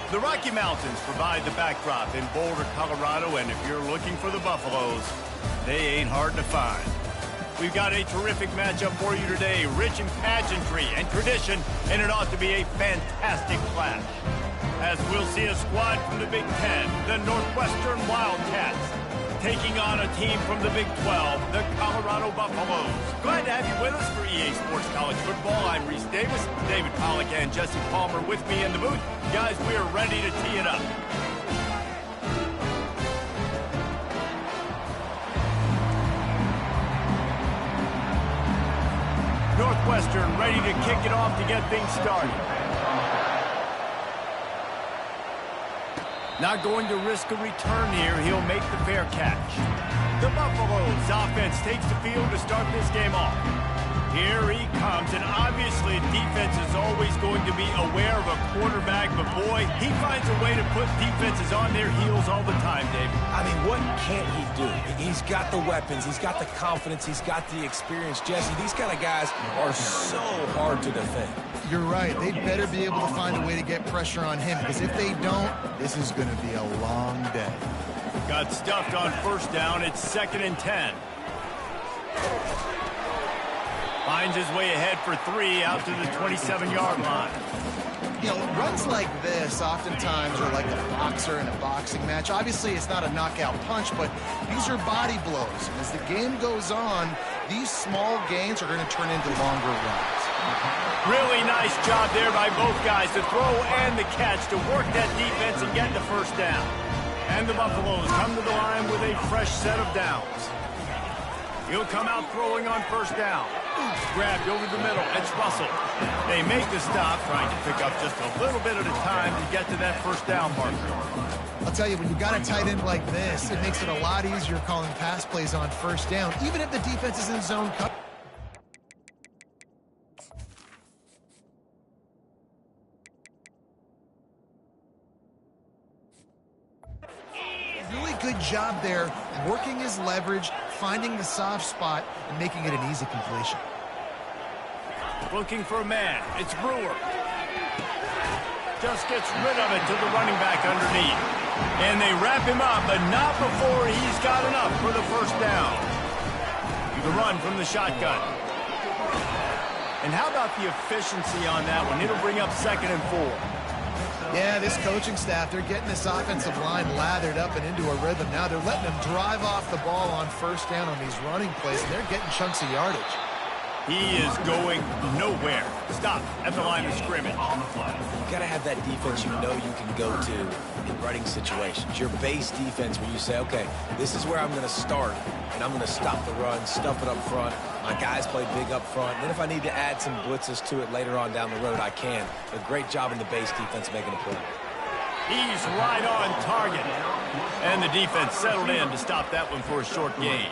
The Rocky Mountains provide the backdrop in Boulder, Colorado, and if you're looking for the Buffaloes, they ain't hard to find. We've got a terrific matchup for you today, rich in pageantry and tradition, and it ought to be a fantastic clash. As we'll see a squad from the Big Ten, the Northwestern Wildcats, taking on a team from the Big 12, the Colorado Buffaloes. Glad to have you with us for EA Sports College Football. I'm Reese Davis, David Pollack, and Jesse Palmer with me in the booth. Guys, we are ready to tee it up. Northwestern ready to kick it off to get things started. Not going to risk a return here. He'll make the fair catch. The Buffaloes offense takes the field to start this game off. Here he comes, and obviously defense is always going to be aware of a quarterback, but boy, he finds a way to put defenses on their heels all the time, Dave. I mean, what can't he do? He's got the weapons, he's got the confidence, he's got the experience. Jesse, these kind of guys are so hard to defend. You're right. They'd better be able to find a way to get pressure on him, because if they don't, this is going to be a long day. Got stuffed on first down. It's 2nd and 10. Finds his way ahead for 3 out to the 27-yard line. You know, runs like this oftentimes are like a boxer in a boxing match. Obviously, it's not a knockout punch, but these are body blows. And as the game goes on, these small gains are going to turn into longer runs. Really nice job there by both guys to throw and the catch to work that defense and get the first down. And the Buffaloes come to the line with a fresh set of downs. He'll come out throwing on first down. Grabbed over the middle. It's Russell. They make the stop, trying to pick up just a little bit at a time to get to that first down marker. I'll tell you, when you've got a tight end like this, it makes it a lot easier calling pass plays on first down, even if the defense is in zone coverage. Really good job there, working his leverage, finding the soft spot, and making it an easy completion. Looking for a man. It's Brewer. Just gets rid of it to the running back underneath. And they wrap him up, but not before he's got enough for the first down. The run from the shotgun. And how about the efficiency on that one? It'll bring up 2nd and 4. Yeah, this coaching staff, they're getting this offensive line lathered up and into a rhythm. Now they're letting them drive off the ball on first down on these running plays, and they're getting chunks of yardage. He is going nowhere. Stop at the line of scrimmage. You got to have that defense you know you can go to in running situations. Your base defense where you say, okay, this is where I'm going to start, and I'm going to stop the run, stuff it up front. My guys play big up front. And then if I need to add some blitzes to it later on down the road, I can. A great job in the base defense making a play. He's right on target. And the defense settled in to stop that one for a short gain.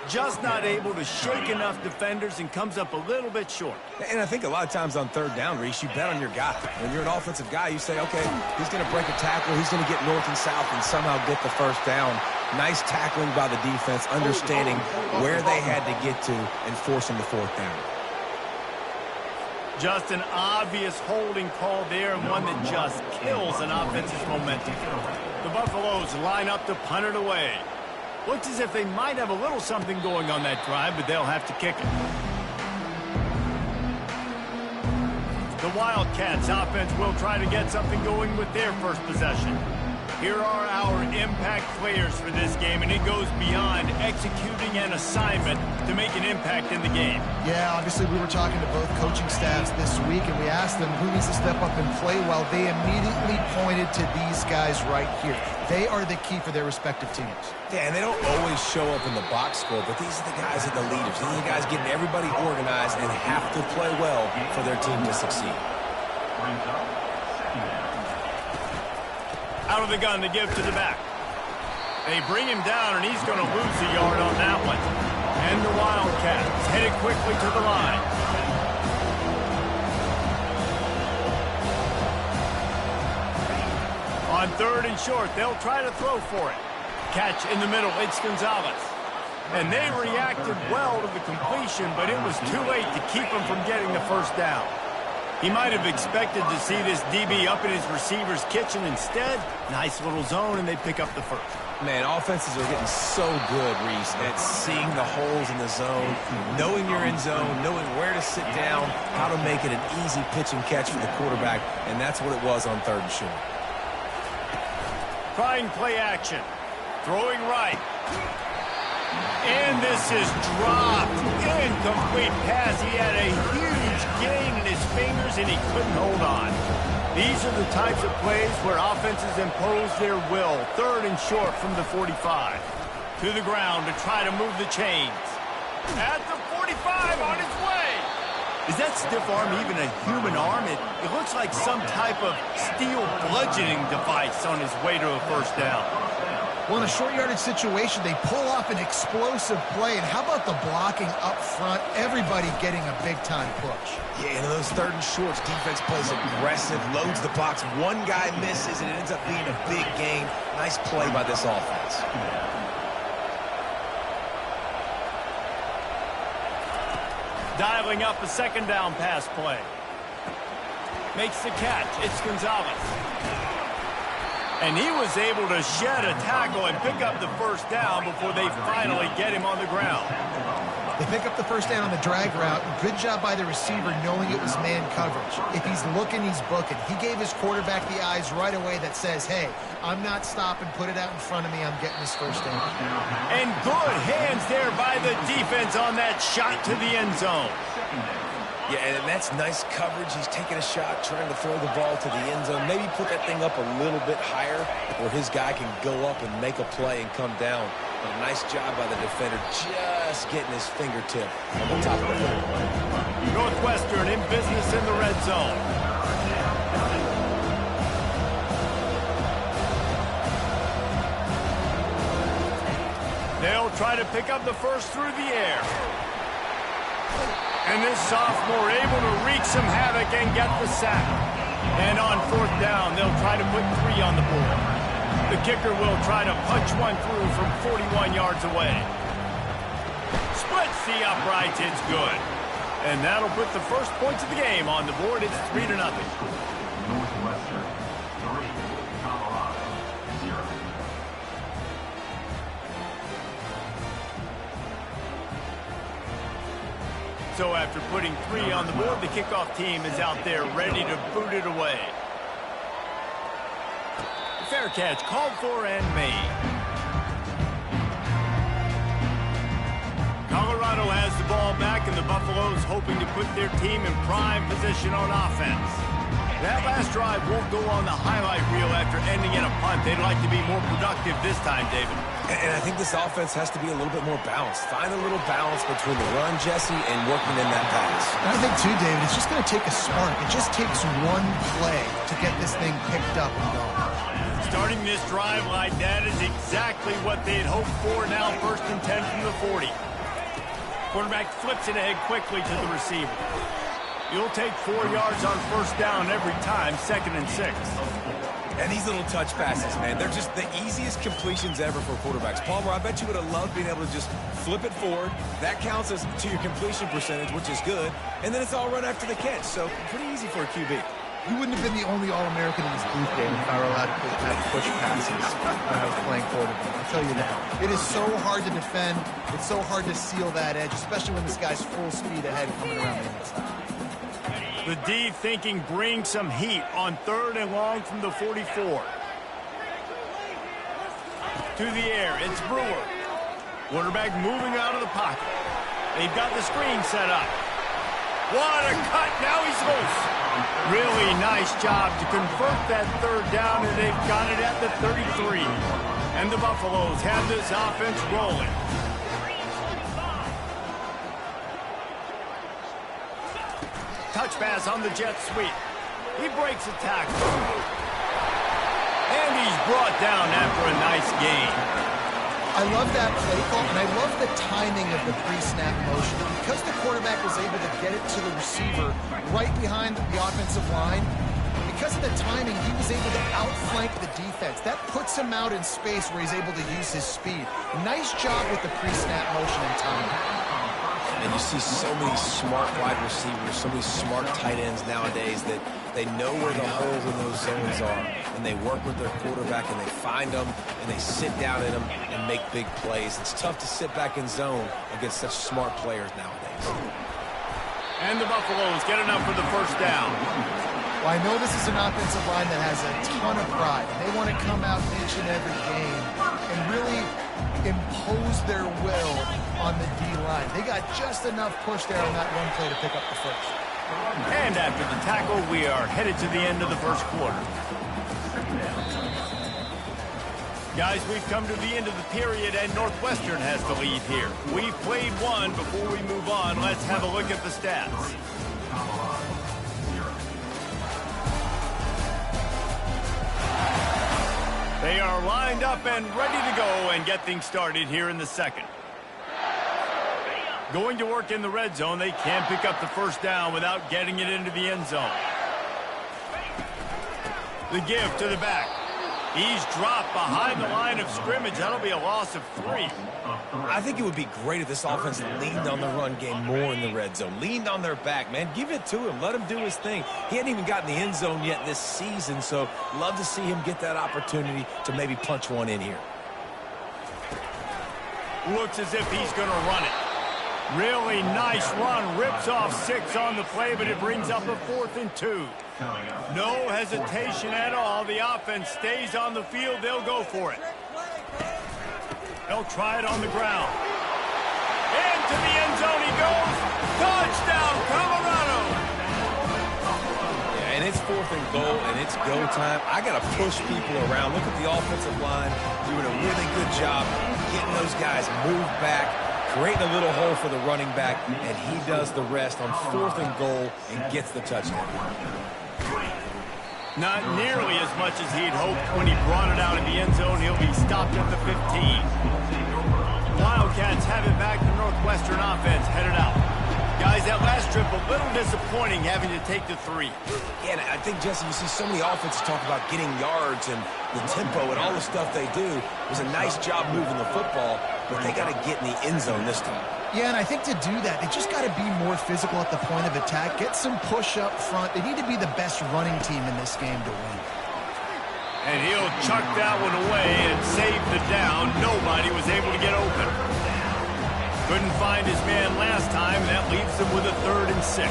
Just not able to shake enough defenders and comes up a little bit short. And I think a lot of times on third down, Reese, you bet on your guy. When you're an offensive guy, you say, okay, he's going to break a tackle, he's going to get north and south and somehow get the first down. Nice tackling by the defense, understanding where they had to get to and forcing the fourth down. Just an obvious holding call there, and one that just kills an offense's momentum. The Buffaloes line up to punt it away. Looks as if they might have a little something going on that drive, but they'll have to kick it. The Wildcats offense will try to get something going with their first possession. Here are our impact players for this game, and it goes beyond executing an assignment to make an impact in the game. Yeah, obviously we were talking to both coaching staffs this week, and we asked them who needs to step up and play well. They immediately pointed to these guys right here. They are the key for their respective teams. Yeah, and they don't always show up in the box score, but these are the guys that are the leaders. These are the guys getting everybody organized and have to play well for their team to succeed. Out of the gun to give to the back. They bring him down, and he's going to lose a yard on that one. And the Wildcats headed quickly to the line. On 3rd and short, they'll try to throw for it. Catch in the middle, it's Gonzalez. And they reacted well to the completion, but it was too late to keep them from getting the first down. He might have expected to see this DB up in his receiver's kitchen. Instead, nice little zone, and they pick up the first. Man, offenses are getting so good, Reese, at seeing the holes in the zone, knowing you're in zone, knowing where to sit down, how to make it an easy pitch and catch for the quarterback, and that's what it was on 3rd and short. Trying play action. Throwing right. And this is dropped. Incomplete pass. He had a huge gain in his fingers, and he couldn't hold on. These are the types of plays where offenses impose their will. 3rd and short from the 45. To the ground to try to move the chains. At the 45, on his way. Is that stiff arm even a human arm? It looks like some type of steel bludgeoning device on his way to a first down. Well, in a short yardage situation, they pull off an explosive play. And how about the blocking up front? Everybody getting a big-time push. Yeah, and those 3rd and shorts, defense plays aggressive, loads the box. One guy misses, and it ends up being a big gain. Nice play by this offense. Dialing up a 2nd down pass play. Makes the catch. It's Gonzalez. And he was able to shed a tackle and pick up the first down before they finally get him on the ground. They pick up the first down on the drag route. Good job by the receiver knowing it was man coverage. If he's looking, he's booking. He gave his quarterback the eyes right away that says, hey, I'm not stopping. Put it out in front of me. I'm getting this first down. And good hands there by the defense on that shot to the end zone. Yeah, and that's nice coverage. He's taking a shot, trying to throw the ball to the end zone. Maybe put that thing up a little bit higher where his guy can go up and make a play and come down. But a nice job by the defender just getting his fingertip on the top of the field. Northwestern in business in the red zone. They'll try to pick up the first through the air. And this sophomore able to wreak some havoc and get the sack. And on 4th down, they'll try to put 3 on the board. The kicker will try to punch one through from 41 yards away. Splits the uprights, it's good. And that'll put the first points of the game on the board. It's 3-0. Northwestern 3, Colorado 0. So after putting 3 on the board, the kickoff team is out there ready to boot it away. Fair catch called for and made. Colorado has the ball back, and the Buffaloes hoping to put their team in prime position on offense. That last drive won't go on the highlight reel after ending in a punt. They'd like to be more productive this time, David. And I think this offense has to be a little bit more balanced. Find a little balance between the run, Jesse, and working in that pass. And I think, too, David, it's just going to take a spark. It just takes one play to get this thing picked up and going. Starting this drive like that is exactly what they'd hoped for. Now 1st and 10 from the 40. Quarterback flips it ahead quickly to the receiver. You'll take 4 yards on 1st down every time, 2nd and 6. And these little touch passes, man, they're just the easiest completions ever for quarterbacks. Palmer, I bet you would have loved being able to just flip it forward. That counts as to your completion percentage, which is good. And then it's all run after the catch, so pretty easy for a QB. You wouldn't have been the only All-American in this booth game if I were allowed to push passes when I was playing quarterback. I'll tell you that. It is so hard to defend. It's so hard to seal that edge, especially when this guy's full speed ahead coming around the inside. The D thinking bring some heat on 3rd and long from the 44. To the air, it's Brewer. Quarterback moving out of the pocket. They've got the screen set up. What a cut, now he's loose. Really nice job to convert that 3rd down, and they've got it at the 33. And the Buffaloes have this offense rolling. Touch pass on the jet sweep. He breaks a tackle. And he's brought down after a nice gain. I love that play call, and I love the timing of the pre-snap motion. Because the quarterback was able to get it to the receiver right behind the offensive line, because of the timing, he was able to outflank the defense. That puts him out in space where he's able to use his speed. Nice job with the pre-snap motion and timing. And you see so many smart wide receivers, so many smart tight ends nowadays that they know where the holes in those zones are, and they work with their quarterback, and they find them, and they sit down in them and make big plays. It's tough to sit back in zone against such smart players nowadays. And the Buffaloes get enough for the first down. Well, I know this is an offensive line that has a ton of pride. They want to come out each and every game and really impose their will on the D-line. They got just enough push there on that one play to pick up the first. And after the tackle, we are headed to the end of the first quarter. Guys, we've come to the end of the period, and Northwestern has the lead here. We've played one. Before we move on, let's have a look at the stats. They are lined up and ready to go and get things started here in the second. Going to work in the red zone. They can't pick up the first down without getting it into the end zone. The give to the back. He's dropped behind the line of scrimmage. That'll be a loss of 3. I think it would be great if this offense leaned on the run game more in the red zone. Leaned on their back, man. Give it to him. Let him do his thing. He hadn't even gotten the end zone yet this season, so love to see him get that opportunity to maybe punch one in here. Looks as if he's going to run it. Really nice run. Rips off 6 on the play, but it brings up a 4th and 2. No hesitation at all. The offense stays on the field. They'll go for it. They'll try it on the ground. Into the end zone he goes. Touchdown, Colorado! Yeah, and it's 4th and goal, and it's go time. I got to push people around. Look at the offensive line doing a really good job getting those guys moved back, creating a little hole for the running back, and he does the rest on 4th and goal and gets the touchdown. Not nearly as much as he'd hoped when he brought it out in the end zone. He'll be stopped at the 15. Wildcats have it back. The Northwestern offense headed out. Guys, that last trip a little disappointing having to take the 3. Yeah, and I think, Jesse, you see so many offenses talk about getting yards and the tempo and all the stuff they do. It was a nice job moving the football, but they got to get in the end zone this time. Yeah, and I think to do that, they just got to be more physical at the point of attack. Get some push up front. They need to be the best running team in this game to win. And he'll chuck that one away and save the down. Nobody was able to get open. Couldn't find his man last time, and that leaves them with a 3rd and 6.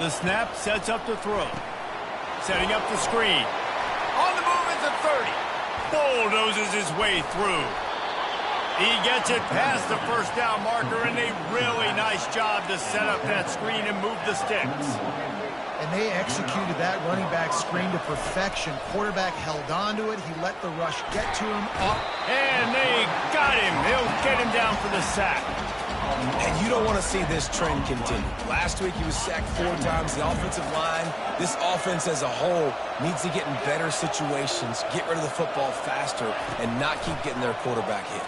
The snap sets up the throw. Setting up the screen. On the move at the 30. Bulldozes his way through. He gets it past the first down marker, and a really nice job to set up that screen and move the sticks. And they executed that running back screen to perfection. Quarterback held on to it. He let the rush get to him. And they got him. He'll get him down for the sack. And you don't want to see this trend continue. Last week he was sacked 4 times. The offensive line, this offense as a whole, needs to get in better situations, get rid of the football faster, and not keep getting their quarterback hit.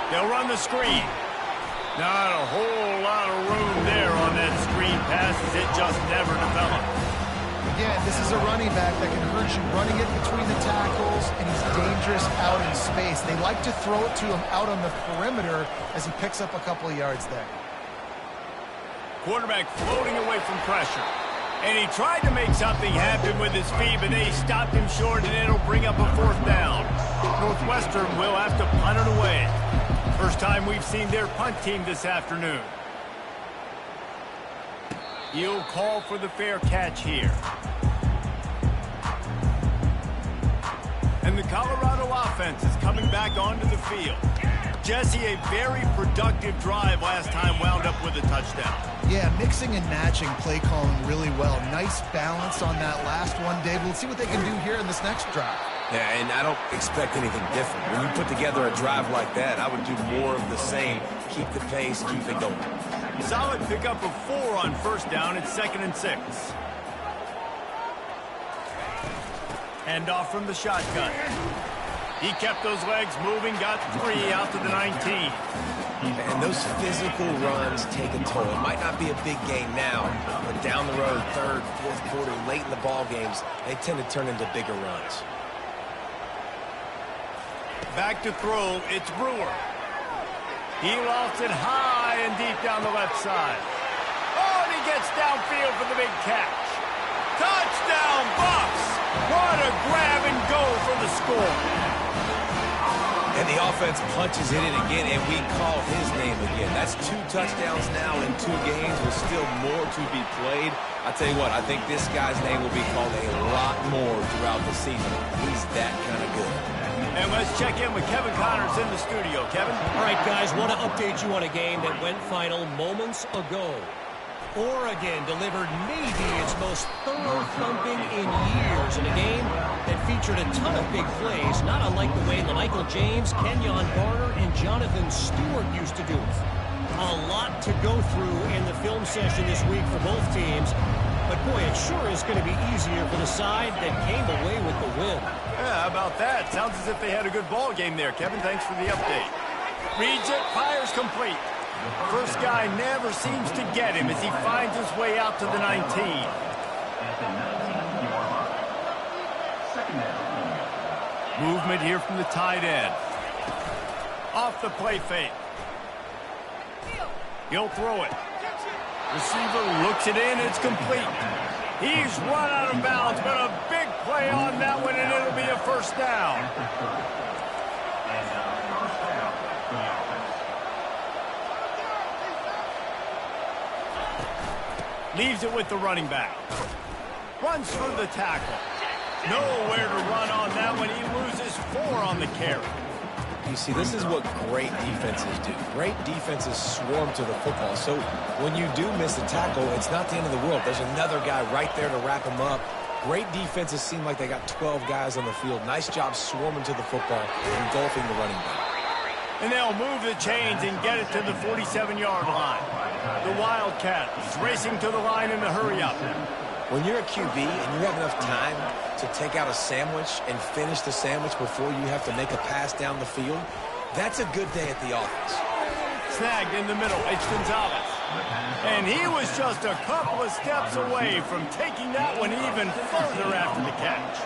They'll run the screen. Not a whole lot of room there on that screen pass, as it just never developed. Again, this is a running back that can hurt you running it between the tackles, and he's dangerous out in space. They like to throw it to him out on the perimeter as he picks up a couple of yards there. Quarterback floating away from pressure. And he tried to make something happen with his feet, but they stopped him short, and it'll bring up a 4th down. Northwestern will have to punt it away. First time we've seen their punt team this afternoon. He'll call for the fair catch here. And the Colorado offense is coming back onto the field. Jesse, a very productive drive last time wound up with a touchdown. Yeah, mixing and matching play calling really well. Nice balance on that last one, Dave. We'll see what they can do here in this next drive. Yeah, and I don't expect anything different. When you put together a drive like that, I would do more of the same. Keep the pace, keep it going. Solid pickup of 4 on first down. It's 2nd and 6. Hand off from the shotgun. He kept those legs moving, got 3 out to the 19. And those physical runs take a toll. It might not be a big game now, but down the road, 3rd, 4th quarter, late in the ball games, they tend to turn into bigger runs. Back to throw, it's Brewer. He lofts it high and deep down the left side. Oh, and he gets downfield for the big catch. Touchdown, Bucks! What a grab and go for the score. And the offense punches in it again, and we call his name again. That's 2 touchdowns now in 2 games with still more to be played. I tell you what, I think this guy's name will be called a lot more throughout the season. He's that kind of good. And let's check in with Kevin Connors in the studio. Kevin? All right, guys, want to update you on a game that went final moments ago. Oregon delivered maybe its most thorough thumping in years in a game that featured a ton of big plays, not unlike the way Michael James, Kenyon Barner, and Jonathan Stewart used to do it. A lot to go through in the film session this week for both teams, but boy, it sure is going to be easier for the side that came away with the win. Yeah, how about that? Sounds as if they had a good ball game there. Kevin, thanks for the update. Reads it, fires complete. First guy never seems to get him as he finds his way out to the 19. Movement here from the tight end. Off the play fake. He'll throw it. Receiver looks it in. It's complete. He's run out of bounds, but a big play on that one, and it'll be a first down. Leaves it with the running back. Runs through the tackle. Nowhere to run on that one. He loses 4 on the carry. You see, this is what great defenses do. Great defenses swarm to the football. So when you do miss a tackle, it's not the end of the world. There's another guy right there to wrap him up. Great defenses seem like they got 12 guys on the field. Nice job swarming to the football, engulfing the running back. And they'll move the chains and get it to the 47-yard line. The Wildcat is racing to the line in the hurry-up. When you're a QB and you have enough time to take out a sandwich and finish the sandwich before you have to make a pass down the field, that's a good day at the office. Snagged in the middle, it's Gonzalez. And he was just a couple of steps away from taking that one even further after the catch.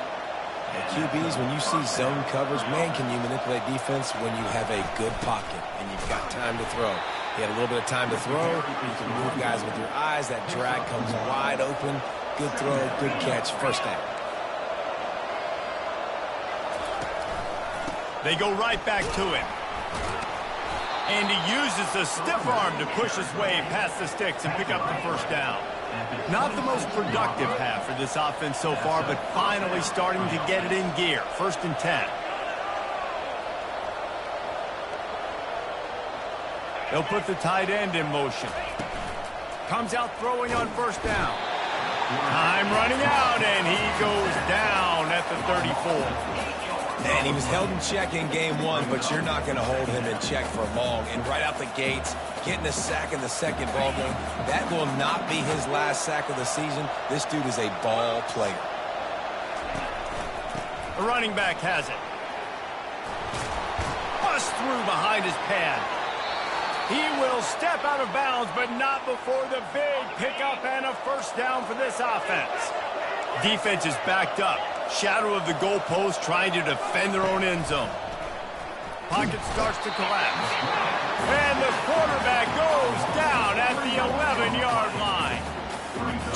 And QBs, when you see zone coverage, man, can you manipulate defense when you have a good pocket and you've got time to throw. He had a little bit of time to throw. You can move guys with your eyes. That drag comes wide open. Good throw, good catch, first down. They go right back to him. And he uses the stiff arm to push his way past the sticks and pick up the first down. Not the most productive half for this offense so far, but finally starting to get it in gear. 1st and 10. They'll put the tight end in motion. Comes out throwing on first down. Time running out, and he goes down at the 34. And he was held in check in game 1, but you're not going to hold him in check for long. And right out the gates, getting a sack in the second ball game, that will not be his last sack of the season. This dude is a ball player. The running back has it. Bust through behind his pad. He will step out of bounds, but not before the big pickup and a first down for this offense. Defense is backed up. Shadow of the goalpost trying to defend their own end zone. Pocket starts to collapse. And the quarterback goes down at the 11-yard line.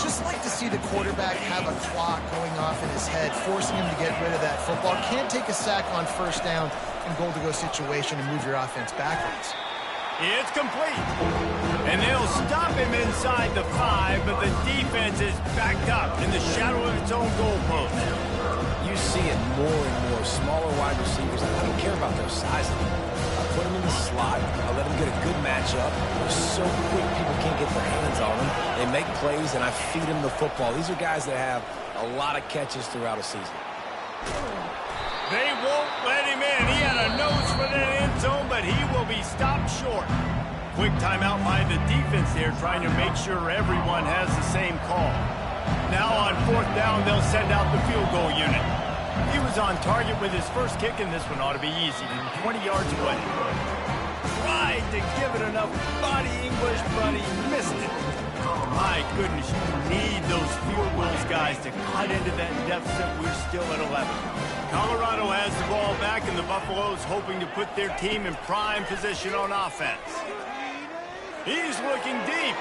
Just like to see the quarterback have a clock going off in his head, forcing him to get rid of that football. Can't take a sack on first down in goal-to-go situation and move your offense backwards. It's complete. And they'll stop him inside the 5, but the defense is backed up in the shadow of its own goalpost. You see it more and more. Smaller wide receivers, I don't care about their size. I put them in the slot. I let them get a good matchup. They're so quick, people can't get their hands on them. They make plays, and I feed them the football. These are guys that have a lot of catches throughout a season. They won't let him in. He had a nose for that end zone, but he will be stopped short. Quick timeout by the defense there, trying to make sure everyone has the same call. Now on 4th down, they'll send out the field goal unit. He was on target with his first kick, and this one ought to be easy. 20 yards away. tried to give it enough body English, but he missed it. My goodness, you need those field goals, guys, to cut into that deficit. We're still at 11. Colorado has the ball back, and the Buffaloes hoping to put their team in prime position on offense. He's looking deep.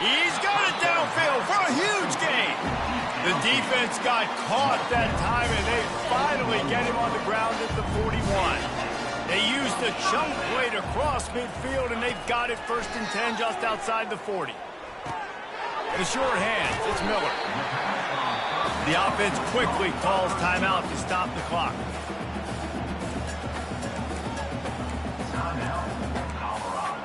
He's got it downfield for a huge gain. The defense got caught that time, and they finally get him on the ground at the 41. They used the chunk play to cross midfield, and they've got it 1st and 10 just outside the 40. The short hands, it's Miller. The offense quickly calls timeout to stop the clock. Timeout, Colorado.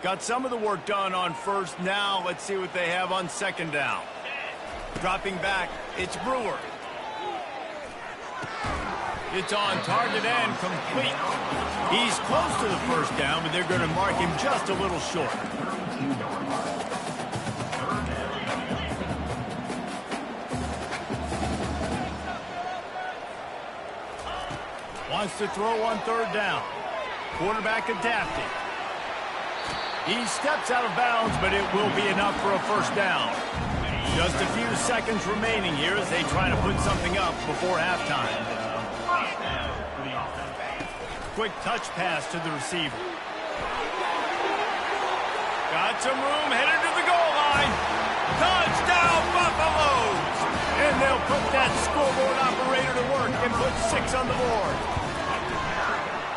Got some of the work done on first. Now let's see what they have on second down. Dropping back, it's Brewer. It's on target and complete. He's close to the first down, but they're going to mark him just a little short. Wants to throw on third down. Quarterback adapting. He steps out of bounds, but it will be enough for a first down. Just a few seconds remaining here as they try to put something up before halftime. Quick touch pass to the receiver. Got some room, headed to the goal line. Touchdown, Buffaloes! And they'll put that scoreboard operator to work and put 6 on the board.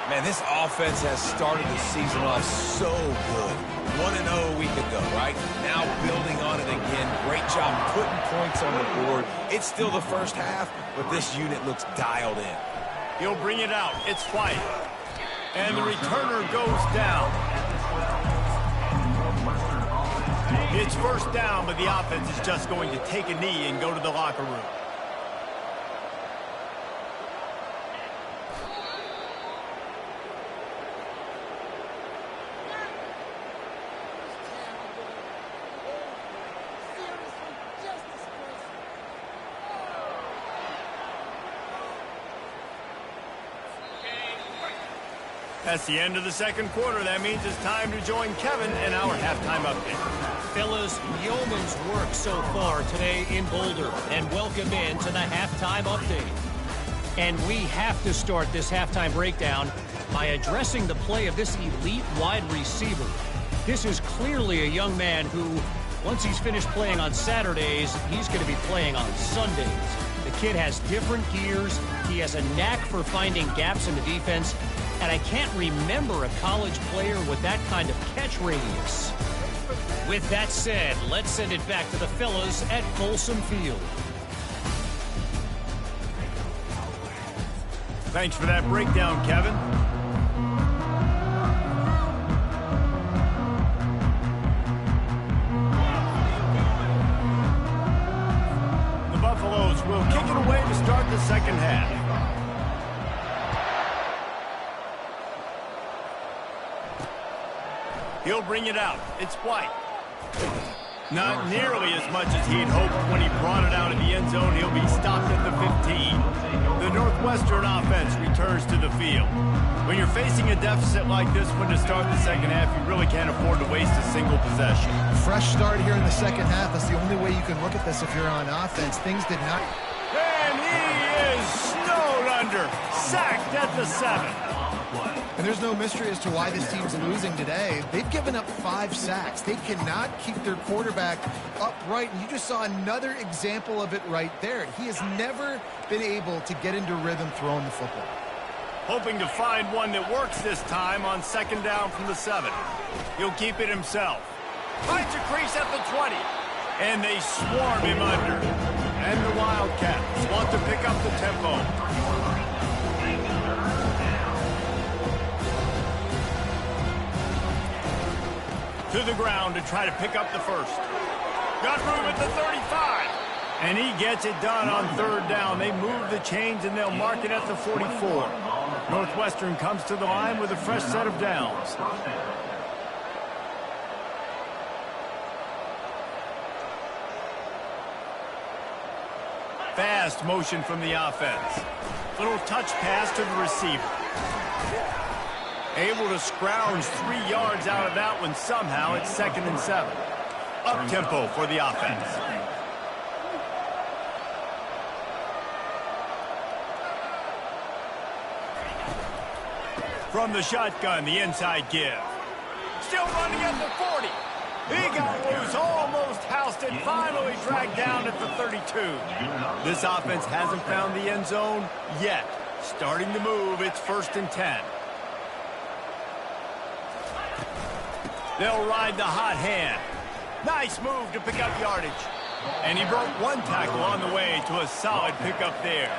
Man, this offense has started the season off so good. 1-0 a week ago, right? Now building on it again. Great job putting points on the board. It's still the first half, but this unit looks dialed in. He'll bring it out. It's White. And the returner goes down. It's first down, but the offense is just going to take a knee and go to the locker room. That's the end of the second quarter. That means it's time to join Kevin in our halftime update. Fellas, yeoman's work so far today in Boulder, and welcome in to the halftime update. And we have to start this halftime breakdown by addressing the play of this elite wide receiver. This is clearly a young man who, once he's finished playing on Saturdays, he's going to be playing on Sundays. The kid has different gears. He has a knack for finding gaps in the defense. And I can't remember a college player with that kind of catch radius. With that said, let's send it back to the fellas at Folsom Field. Thanks for that breakdown, Kevin. The Buffaloes will kick it away to start the second half. He'll bring it out. It's White. Not nearly as much as he'd hoped when he brought it out in the end zone. He'll be stopped at the 15. The Northwestern offense returns to the field. When you're facing a deficit like this one to start the second half, you really can't afford to waste a single possession. Fresh start here in the second half. That's the only way you can look at this if you're on offense. Things did not... And he is snowed under. Sacked at the 7. And there's no mystery as to why this team's losing today. They've given up 5 sacks. They cannot keep their quarterback upright. And you just saw another example of it right there. He has never been able to get into rhythm throwing the football. Hoping to find one that works this time on second down from the 7. He'll keep it himself. Finds a crease at the 20. And they swarm him under. And the Wildcats want to pick up the tempo. To the ground to try to pick up the first. Got room at the 35. And he gets it done on third down. They move the chains and they'll mark it at the 44. Northwestern comes to the line with a fresh set of downs. Fast motion from the offense. Little touch pass to the receiver. Able to scrounge 3 yards out of that one somehow. It's 2nd and 7. Up-tempo for the offense. From the shotgun, the inside give. Still running at the 40. He got loose, almost housed it, finally dragged down at the 32. This offense hasn't found the end zone yet. Starting to move, it's 1st and 10. They'll ride the hot hand. Nice move to pick up yardage. And he broke 1 tackle on the way to a solid pickup there.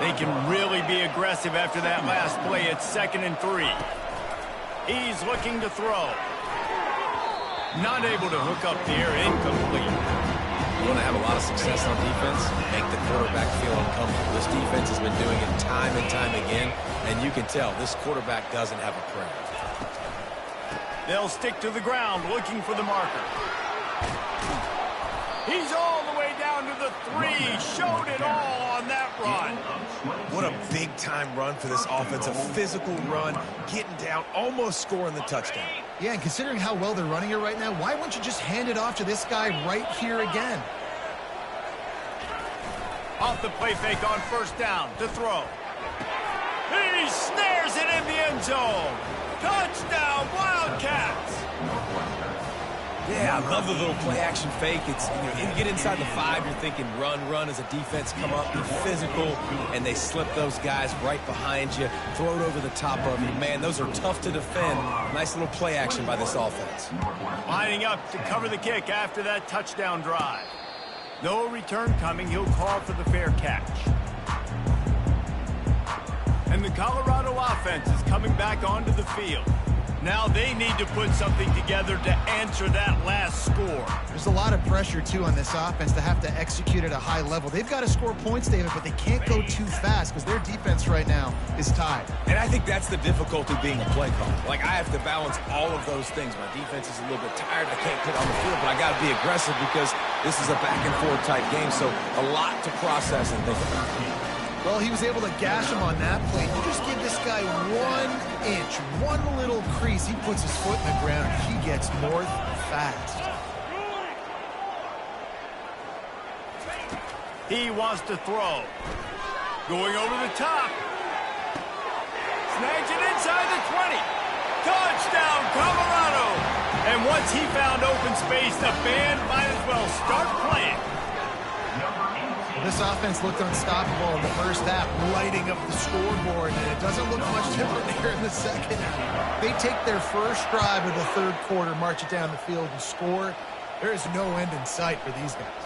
They can really be aggressive after that last play. It's 2nd and 3. He's looking to throw. Not able to hook up there, incomplete. You want to have a lot of success on defense? Make the quarterback feel uncomfortable. This defense has been doing it time and time again, and you can tell this quarterback doesn't have a prayer. They'll stick to the ground looking for the marker. He's all the way down to the 3. Showed it all on that run. What a big-time run for this offense. A physical run, getting down, almost scoring the touchdown. Yeah, and considering how well they're running it right now, why wouldn't you just hand it off to this guy right here again? Off the play fake on 1st down to throw. He snares it in the end zone. Touchdown, Wildcats! Yeah, I love the little play-action fake. It's, you get inside the 5, you're thinking run as a defense, come up, be physical, and they slip those guys right behind you, throw it over the top of you. Man, those are tough to defend. Nice little play-action by this offense. Lining up to cover the kick after that touchdown drive. No return coming. He'll call for the fair catch. And the Colorado offense is coming back onto the field. Now they need to put something together to answer that last score. There's a lot of pressure, too, on this offense to have to execute at a high level. They've got to score points, David, but they can't go too fast because their defense right now is tied. And I think that's the difficulty being a play caller. Like, I have to balance all of those things. My defense is a little bit tired. I can't get on the field, but I got to be aggressive because this is a back-and-forth type game, so a lot to process and think about. Well, he was able to gash him on that play. You just give this guy 1 inch, one little crease. He puts his foot in the ground, and he gets north fast. He wants to throw. Going over the top. Snags it inside the 20. Touchdown, Colorado! And once he found open space, the band might as well start playing. This offense looked unstoppable in the first half, lighting up the scoreboard, and it doesn't look much different here in the second. They take their first drive of the 3rd quarter, march it down the field, and score. There is no end in sight for these guys.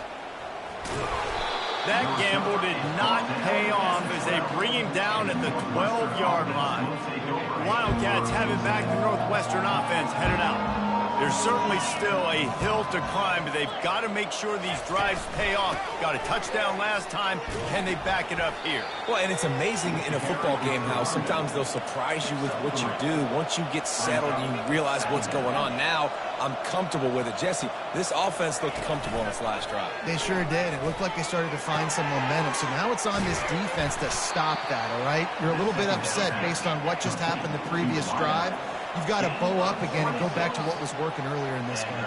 That gamble did not pay off as they bring him down at the 12-yard line. The Wildcats have it back. The Northwestern offense headed out. There's certainly still a hill to climb, but they've got to make sure these drives pay off. Got a touchdown last time. Can they back it up here? Well, and it's amazing in a football game how sometimes they'll surprise you with what you do. Once you get settled, you realize what's going on. Now, I'm comfortable with it. Jesse, this offense looked comfortable on its last drive. They sure did. It looked like they started to find some momentum. So now it's on this defense to stop that, all right? You're a little bit upset based on what just happened the previous drive. You've got to bow up again and go back to what was working earlier in this game.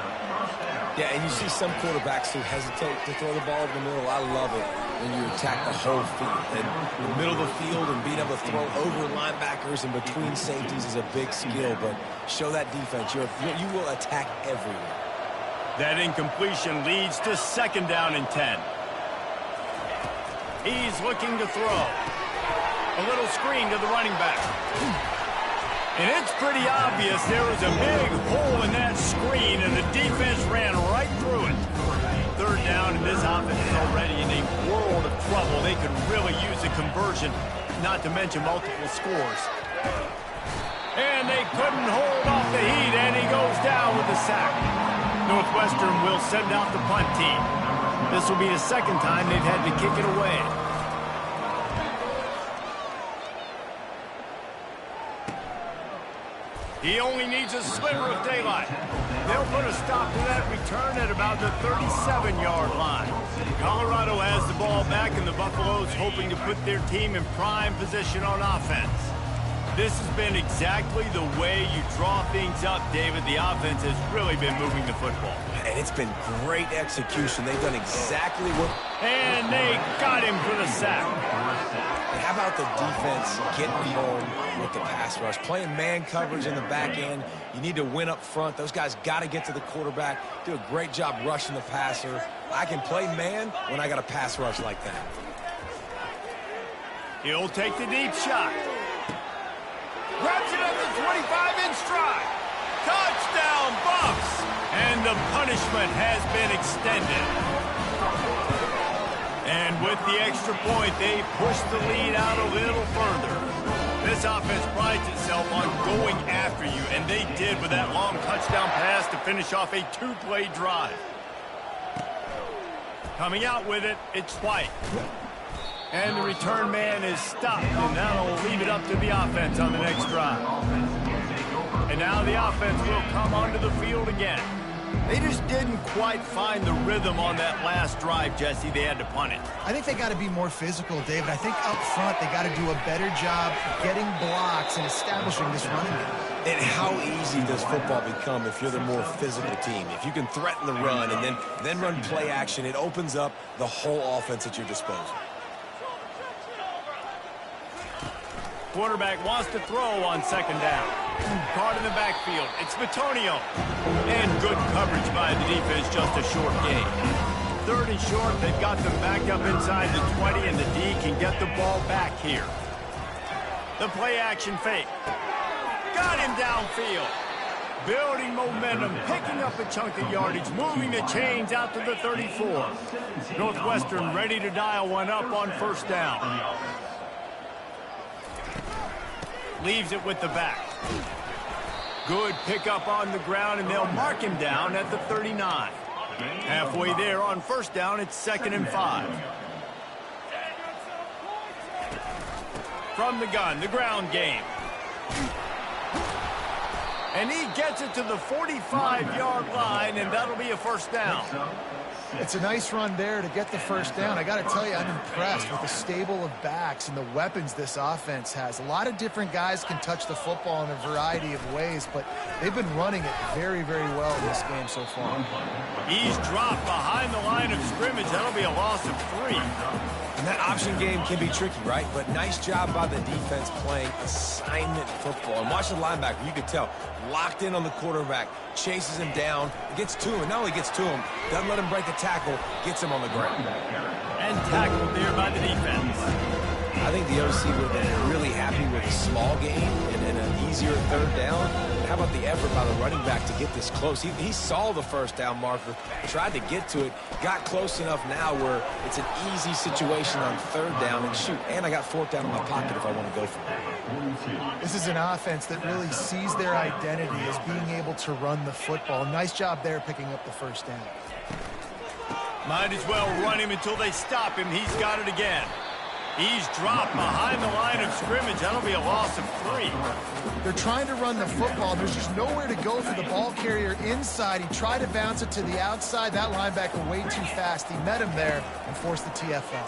Yeah, and you see some quarterbacks who hesitate to throw the ball in the middle. I love it when you attack the whole field. And the middle of the field and being able to throw over linebackers and between safeties is a big skill. But show that defense. You will attack everywhere. That incompletion leads to 2nd down and 10. He's looking to throw. A little screen to the running back. And it's pretty obvious there was a big hole in that screen, and the defense ran right through it. 3rd down, and this offense is already in a world of trouble. They could really use a conversion, not to mention multiple scores. And they couldn't hold off the heat, and he goes down with a sack. Northwestern will send out the punt team. This will be the 2nd time they've had to kick it away. He only needs a sliver of daylight. They'll put a stop to that return at about the 37-yard line. Colorado has the ball back, and the Buffaloes hoping to put their team in prime position on offense. This has been exactly the way you draw things up, David. The offense has really been moving the football. And it's been great execution. They've done exactly what... And they got him for the sack. And how about the defense getting home with the pass rush? Playing man coverage in the back end. You need to win up front. Those guys got to get to the quarterback. Do a great job rushing the passer. I can play man when I got a pass rush like that. He'll take the deep shot. Grabs it at the 25 in stride. Touchdown, Bucks! And the punishment has been extended. And with the extra point, they push the lead out a little further. This offense prides itself on going after you, and they did with that long touchdown pass to finish off a two-play drive. Coming out with it, it's White. And the return man is stopped, and that'll leave it up to the offense on the next drive. And now the offense will come onto the field again. They just didn't quite find the rhythm on that last drive, Jesse. They had to punt it. I think they got to be more physical, David. I think up front they got to do a better job getting blocks and establishing this running game. And how easy does football become if you're the more physical team? If you can threaten the run and then run play action, it opens up the whole offense at your disposal. Quarterback wants to throw on second down. Caught in the backfield. It's Bitonio. And good coverage by the defense, just a short gain. Third and short, they've got them back up inside the 20, and the D can get the ball back here. The play action fake. Got him downfield. Building momentum, picking up a chunk of yardage, moving the chains out to the 34. Northwestern ready to dial one up on first down. Leaves it with the back. Good pickup on the ground, and they'll mark him down at the 39. Halfway there on first down, it's 2nd and 5. From the gun, the ground game. And he gets it to the 45-yard line, and that'll be a first down. It's a nice run there to get the first down. I got to tell you, I'm impressed with the stable of backs and the weapons this offense has. A lot of different guys can touch the football in a variety of ways, but they've been running it very, very well in this game so far. He's dropped behind the line of scrimmage. That'll be a loss of 3. And that option game can be tricky, right? But nice job by the defense playing assignment football. And watch the linebacker. You could tell. Locked in on the quarterback. Chases him down. Gets to him. Not only gets to him, doesn't let him break a tackle. Gets him on the ground. And tackled there by the defense. I think the OC would have been really happy with a small game and an easier third down. How about the effort by the running back to get this close? He saw the first down marker, tried to get to it, got close enough now where it's an easy situation on third down. And shoot, and I got fourth down in my pocket if I want to go for it. This is an offense that really sees their identity as being able to run the football. Nice job there picking up the first down. Might as well run him until they stop him. He's got it again. He's dropped behind the line of scrimmage. That'll be a loss of 3. They're trying to run the football. There's just nowhere to go for the ball carrier inside. He tried to bounce it to the outside. That linebacker way too fast. He met him there and forced the TFL.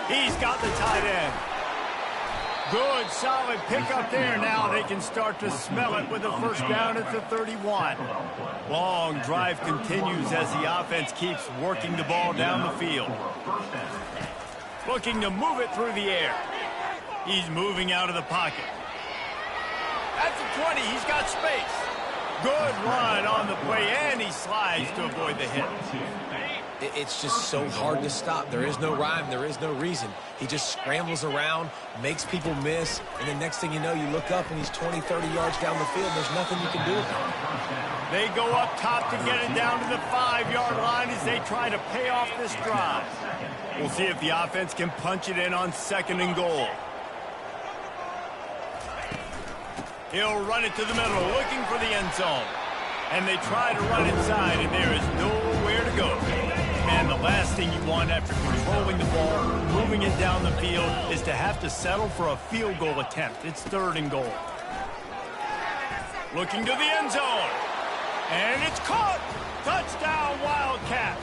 He's got the tight end. Good, solid pickup there. Now they can start to smell it with a first down at the 31. Long drive continues as the offense keeps working the ball down the field. Looking to move it through the air. He's moving out of the pocket. At the 20, he's got space. Good run on the play, and he slides to avoid the hit. It's just so hard to stop. There is no rhyme. There is no reason. He just scrambles around, makes people miss, and the next thing you know, you look up and he's 20, 30 yards down the field. There's nothing you can do about it. They go up top to get it down to the 5-yard line as they try to pay off this drive. We'll see if the offense can punch it in on 2nd and goal. He'll run it to the middle, looking for the end zone. And they try to run inside, and there is nowhere to go. And the last last thing you want after controlling the ball, moving it down the field, is to have to settle for a field goal attempt. It's 3rd and goal. Looking to the end zone. And it's caught. Touchdown, Wildcats.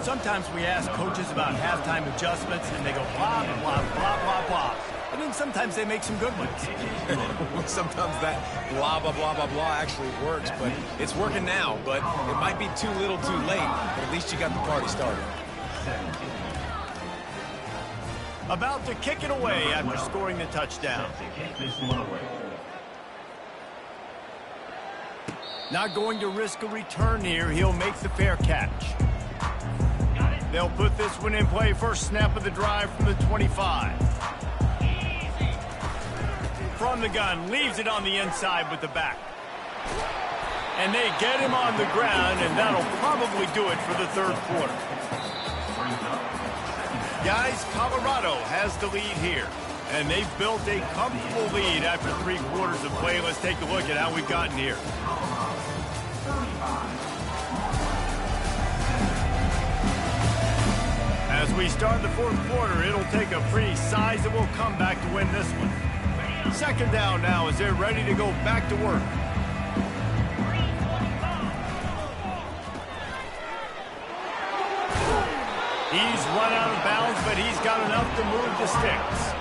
Sometimes we ask coaches about halftime adjustments, and they go blah, blah, blah, blah, blah. And then sometimes they make some good ones. Sometimes that blah, blah, blah, blah, blah actually works, but it's working now. But it might be too little too late, but at least you got the party started. About to kick it away after scoring the touchdown. Not going to risk a return here. He'll make the fair catch. They'll put this one in play. First snap of the drive from the 25. From the gun, leaves it on the inside with the back. And they get him on the ground, and that'll probably do it for the 3rd quarter. Guys, Colorado has the lead here. And they've built a comfortable lead after 3 quarters of play. Let's take a look at how we've gotten here. As we start the 4th quarter, it'll take a pretty sizable comeback to win this one. 2nd down now as they're ready to go back to work. He's run out of bounds, but he's got enough to move the sticks.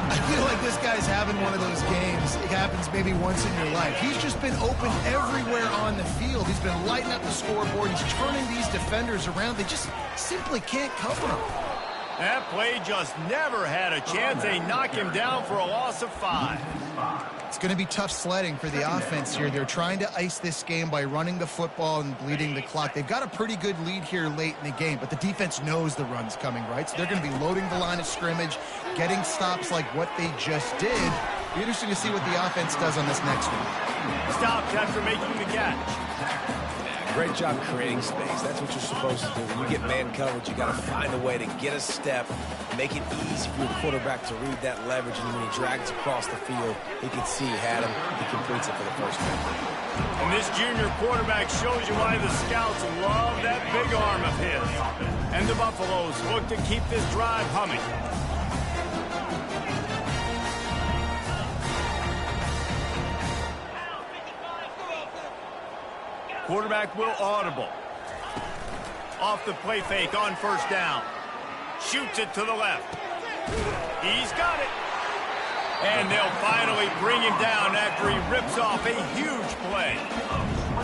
I feel like this guy's having one of those games. It happens maybe once in your life. He's just been open everywhere on the field. He's been lighting up the scoreboard. He's turning these defenders around. They just simply can't cover him. That play just never had a chance. They knock him down for a loss of 5. It's going to be tough sledding for the offense here. They're trying to ice this game by running the football and bleeding the clock. They've got a pretty good lead here late in the game, but the defense knows the run's coming, right? So they're going to be loading the line of scrimmage, getting stops like what they just did. Be interesting to see what the offense does on this next one. Stopped after making the catch. Great job creating space. That's what you're supposed to do. When you get man coverage, you got to find a way to get a step, make it easy for your quarterback to read that leverage, and when he drags across the field, he can see he had him. He completes it for the first time. And this junior quarterback shows you why the scouts love that big arm of his. And the Buffaloes look to keep this drive humming. Quarterback will audible. Off the play fake on 1st down. Shoots it to the left. He's got it. And they'll finally bring him down after he rips off a huge play.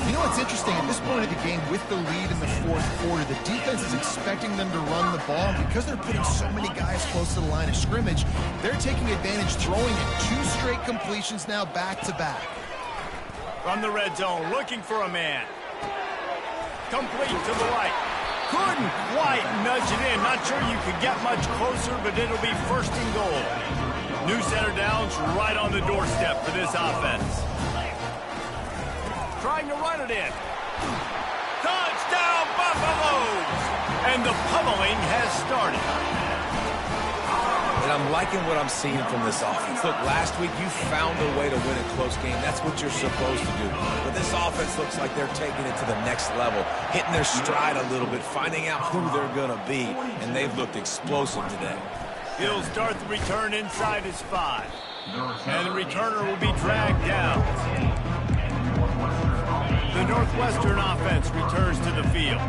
You know what's interesting? At this point of the game, with the lead in the 4th quarter, the defense is expecting them to run the ball. Because they're putting so many guys close to the line of scrimmage, they're taking advantage, throwing it. 2 straight completions now back-to-back. From the red zone, looking for a man. Complete to the right. Couldn't quite nudge it in. Not sure you could get much closer, but it'll be 1st and goal. New center down's right on the doorstep for this offense. Trying to run it in. Touchdown, Buffaloes! And the pummeling has started. And I'm liking what I'm seeing from this offense. Look, last week you found a way to win a close game. That's what you're supposed to do. But this offense looks like they're taking it to the next level, hitting their stride a little bit, finding out who they're going to be, and they've looked explosive today. He'll start the return inside his 5. And the returner will be dragged down. The Northwestern offense returns to the field.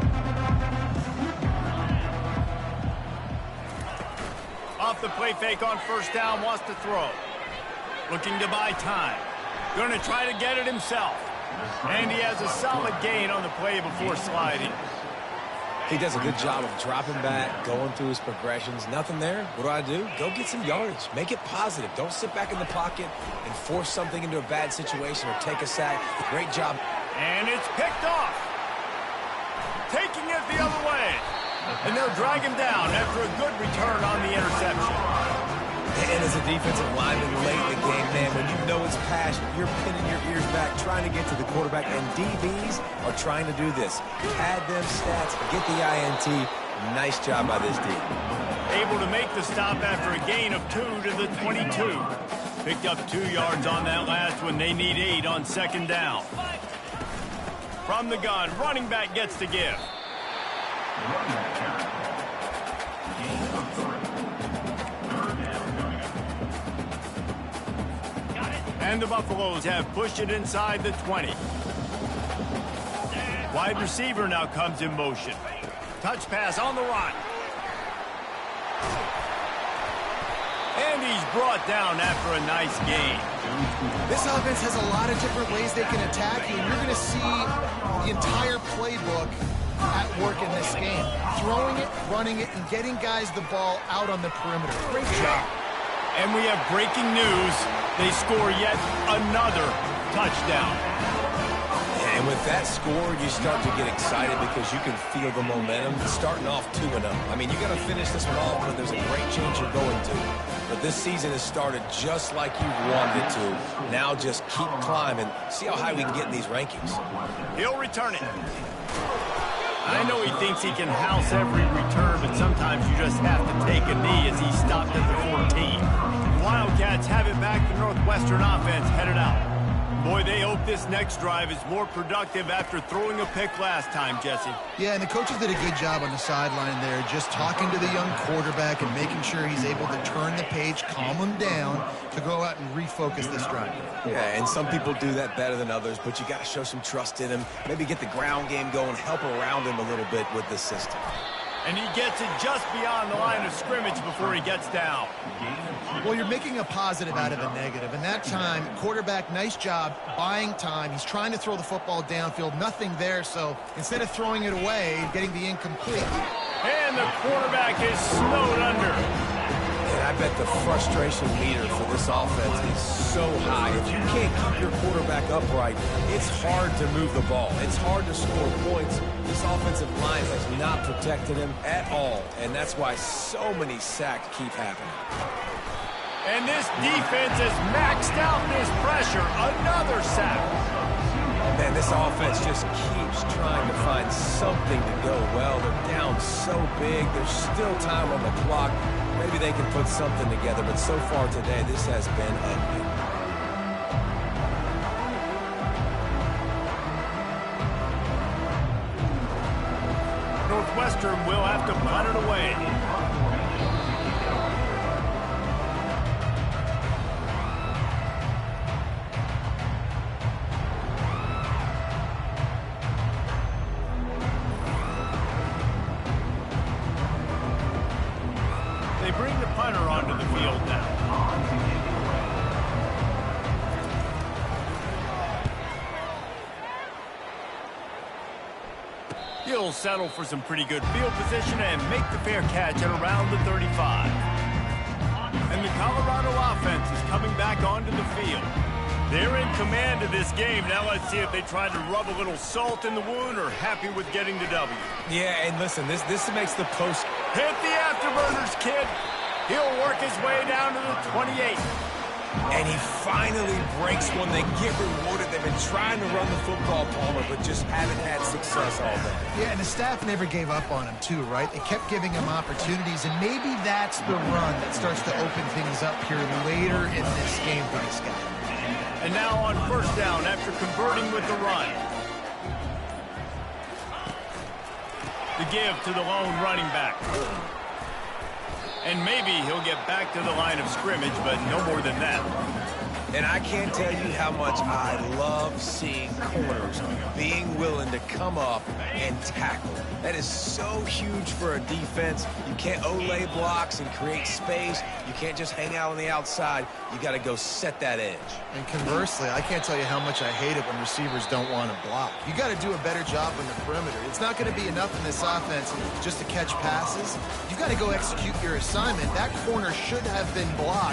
Off the play fake on 1st down, wants to throw. Looking to buy time. Going to try to get it himself. And he has a solid gain on the play before sliding. He does a good job of dropping back, going through his progressions. Nothing there. What do? Go get some yardage. Make it positive. Don't sit back in the pocket and force something into a bad situation or take a sack. Great job. And it's picked off. Taking it the other way. And they'll drag him down after a good return on the interception. And as a defensive lineman late in the game, man, when you know it's past, you're pinning your ears back, trying to get to the quarterback, and DBs are trying to do this. Pad them stats, get the INT. Nice job by this D. Able to make the stop after a gain of 2 to the 22. Picked up 2 yards on that last one. They need 8 on 2nd down. From the gun, running back gets to give. Running back carry. Gain of 3. Third down coming up. And the Buffaloes have pushed it inside the 20. Wide receiver now comes in motion. Touch pass on the run. And he's brought down after a nice gain. This offense has a lot of different ways they can attack you. You're going to see the entire playbook at work in this game. Throwing it, running it, and getting guys the ball out on the perimeter. Great job. And we have breaking news. They score yet another touchdown. And with that score, you start to get excited because you can feel the momentum starting off 2-0. I mean, you got to finish this one off, but there's a great change you're going to. But this season has started just like you wanted it to. Now just keep climbing. See how high we can get in these rankings. He'll return it. I know he thinks he can house every return, but sometimes you just have to take a knee as he stopped at the 14. Wildcats have it back. The Northwestern offense headed out. Boy, they hope this next drive is more productive after throwing a pick last time, Jesse. Yeah, and the coaches did a good job on the sideline there, just talking to the young quarterback and making sure he's able to turn the page, calm him down, to go out and refocus this drive. Yeah, and some people do that better than others, but you got to show some trust in him. Maybe get the ground game going, help around him a little bit with this system. And he gets it just beyond the line of scrimmage before he gets down. Well, you're making a positive out of a negative. And that time, quarterback, nice job buying time. He's trying to throw the football downfield. Nothing there, so instead of throwing it away, getting the incomplete. And the quarterback is snowed under. And I bet the frustration meter for this offense is so high. If you can't keep your quarterback upright, it's hard to move the ball. It's hard to score points. This offensive line has not protected him at all, and that's why so many sacks keep happening. And this defense has maxed out this pressure. Another sack. Man, this offense just keeps trying to find something to go well. They're down so big. There's still time on the clock. Maybe they can put something together, but so far today, this has been ugly. Northwestern will have to punt it away. They bring the punter onto the field now. He'll settle for some pretty good field position and make the fair catch at around the 35. And the Colorado offense is coming back onto the field. They're in command of this game. Now let's see if they try to rub a little salt in the wound or happy with getting the W. Yeah, and listen, this makes the post. Hit the afterburners, kid. He'll work his way down to the 28. And he finally breaks one. They get rewarded. They've been trying to run the football, Palmer, but just haven't had success all day. Yeah, and the staff never gave up on him, too, right? They kept giving him opportunities, and maybe that's the run that starts to open things up here later in this game for this guy. And now on first down after converting with the run. The give to the lone running back. And maybe he'll get back to the line of scrimmage, but no more than that. And I can't tell you how much I love seeing corners being willing to come up and tackle. That is so huge for a defense. You can't olay blocks and create space. You can't just hang out on the outside. You got to go set that edge. And conversely, I can't tell you how much I hate it when receivers don't want to block. You got to do a better job on the perimeter. It's not going to be enough in this offense just to catch passes. You got to go execute your assignment. That corner should have been blocked.